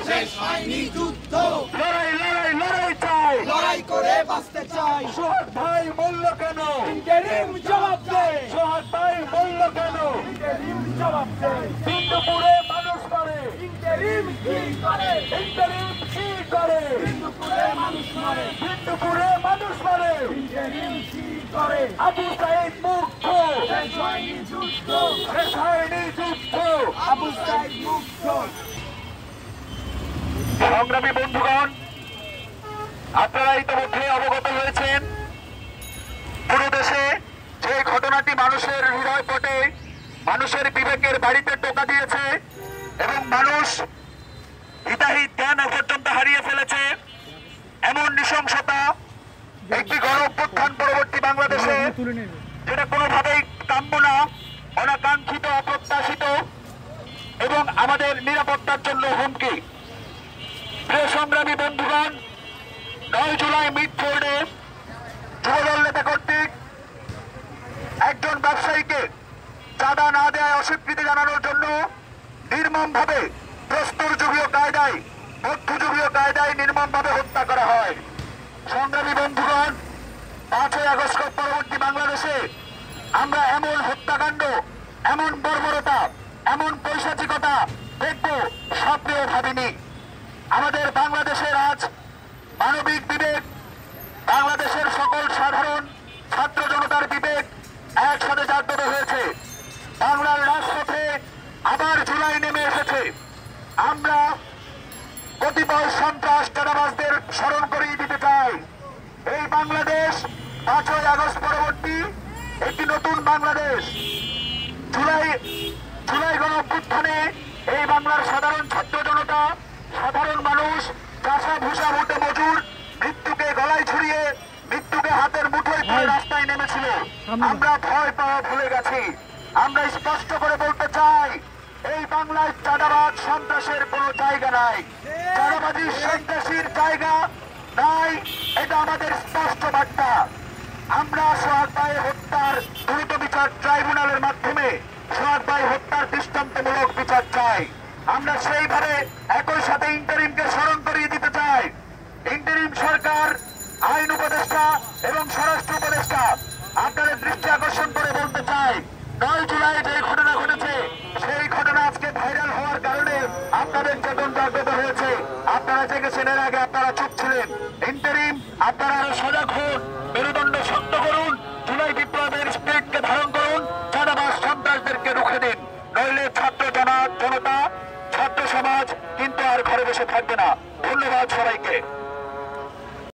শেষ হয়নি যুদ্ধ, লড়াই লড়াই লড়াই চাই, লড়াই করে বাঁচতে চাই। সোহাগ ভাই বলল কেন, ইন্টারিম জবাব দে, সোহাগ ভাই বলল কেন, ইন্টারিম জবাব দে। বিন্দুপুরে মানুষ মরে, ইন্টারিম কি করে, ইন্টারিম কি করে, বিন্দুপুরে মানুষ মরে, বিন্দুপুরে মানুষ মরে, ইন্টারিম কি করে। আবু সাইদ মুক্ত, শেষ হয়নি যুদ্ধ, শেষ হয়নি যুদ্ধ। আবু সাইদ মুক্ত। সংগ্রামী বন্ধুগণ, আপনারা ইতিমধ্যে অবগত হয়েছেন পুরো দেশে যে ঘটনাটি মানুষের হৃদয়পটে, মানুষের বিবেকের বাড়িতে টোকা দিয়েছে এবং মানুষ হিতাহিত জ্ঞান পর্যন্ত হারিয়ে ফেলেছে, এমন নৃশংসতা একটি গণ অভ্যুত্থান পরবর্তী বাংলাদেশে, যেটা কোনোভাবেই কাম্য না, অনাকাঙ্ক্ষিত, অপ্রত্যাশিত এবং আমাদের নিরাপত্তার জন্য হুমকি। প্রিয় সংগ্রামী বন্ধুগণ, 9 জুলাই মিডফোর্ডে যুবদল নেতা কর্তৃক একজন ব্যবসায়ীকে চাঁদা না দেওয়ায় অস্বীকৃতি জানানোর জন্য নির্মমভাবে প্রস্তরযুগীয় কায়দায়, মধ্যযুগীয় কায়দায় নির্মমভাবে হত্যা করা হয়। সংগ্রামী বন্ধুগণ, 5ই আগস্ট পরবর্তী বাংলাদেশে আমরা এমন হত্যাকাণ্ড, এমন বর্বরতা, এমন পৈশাচিকতা দেখব স্বপ্নেও ভাবিনি। আমাদের বাংলাদেশের আজ মানবিক বিবেক, বাংলাদেশের সকল সাধারণ ছাত্র জনতার বিবেক একসাথে জাগ্রত হয়েছে। বাংলার রাজপথে আবার জুলাই নেমে এসেছে। আমরা কতিপয় সন্ত্রাস চাঁদাবাজদের স্মরণ করিয়ে দিতে চাই। এই বাংলাদেশ 5ই আগস্ট পরবর্তী একটি নতুন বাংলাদেশ। জুলাই গণ অভ্যুত্থানে এই বাংলার সাধারণ ছাত্র জনতা, সাধারণ মানুষ, চাষা ভুষা ভোটে মজুর মৃত্যুকে গলায় ছড়িয়ে, মৃত্যুকে হাতের মুঠোয় তুলে রাস্তায় নেমেছিল। আমরা ভয় পাওয়া ভুলে গেছি। আমরা স্পষ্ট করে বলতে চাই, এই বাংলায় চাঁদাবাজ সন্ত্রাসের কোনো জায়গা নাই, চাঁদাবাজি সন্ত্রাসীর জায়গা নাই, এটা আমাদের স্পষ্ট বার্তা। আমরা সোহাগ ভাই হত্যার দ্রুত বিচার ট্রাইব্যুনালের মাধ্যমে সোহাগ ভাই হত্যার দৃষ্টান্তমূলক বিচার চাই। আমরা সেইভাবে একই সাথে ইন্টারিমকে স্মরণ করিয়ে দিতে চাই। ইন্টারিম সরকার, আইন উপদেষ্টা এবং স্বরাষ্ট্র উপদেষ্টা, আপনাদের দৃষ্টি আকর্ষণ করে বলতে চাই, 9 জুলাই যে ঘটনা ঘটেছে সেই ঘটনা আজকে ভাইরাল হওয়ার কারণে আপনাদের চেতন জাগ্রত হয়েছে। আপনারা জেগেছেন, এর আগে আপনারা চুপ ছিলেন। ইন্টারিম, আপনারা আরো সজাগ হন, মেরুদণ্ড শক্ত করুন, জুলাই বিপ্লবের স্পিরিটকে ধারণ করুন, চাঁদাবাজ সন্ত্রাসদেরকে রুখে দিন, নইলে ছাত্র জনতা, ছাত্র সমাজ কিন্তু আর ঘরে বসে থাকবে না। ধন্যবাদ সবাইকে।